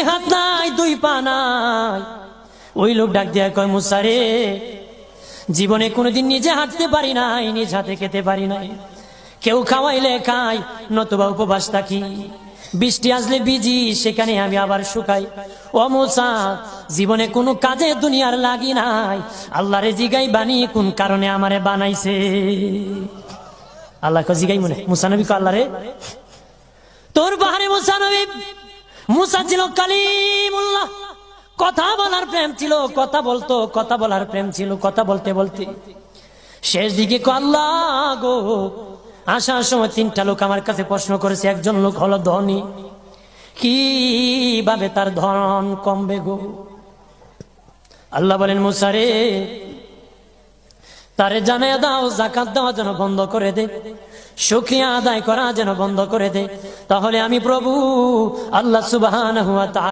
হাত নাই, দুই পা নাই। ওই লোক ডাক দিয়া কয়, মুসা রে, জীবনে কোনোদিন নিজে হাঁটতে পারি নাই, নিজ হাতে খেতে পারি নাই। কেউ খাওয়াইলে খাই, নতুবা উপবাস থাকি। বৃষ্টি আসলে ভিজি, সেখানে আমি আবার শুকাই। ও মুসা, জীবনে কোনো কাজে দুনিয়ার লাগি নাই। আল্লাহরে জিগাই বানি কোন কারণে আমারে বানাইছে। আল্লাহ জিগাই মনে মুসা নবী কো, আল্লাহ রে তোর বাহারে মুসা নবী। মুসা ছিল কালিমুল্লাহ, কথা বলার প্রেম ছিল, কথা বলতো, কথা বলার প্রেম ছিল। কথা বলতে বলতে শেষ দিকে আল্লাহ গো, আসার সময় 3টা লোক আমার কাছে প্রশ্ন করেছে। একজন লোক হলো ধনী, কিভাবে তার ধন কমবে গো? আল্লাহ বলেন, মুসা রে, তারে জানায়া দাও যাকাত দেওয়া যেন বন্ধ করে দে, শুকরিয়া আদায় করা যেন বন্ধ করে দে। তাহলে আমি প্রভু আল্লাহ সুবহানাহু ওয়া তাআলা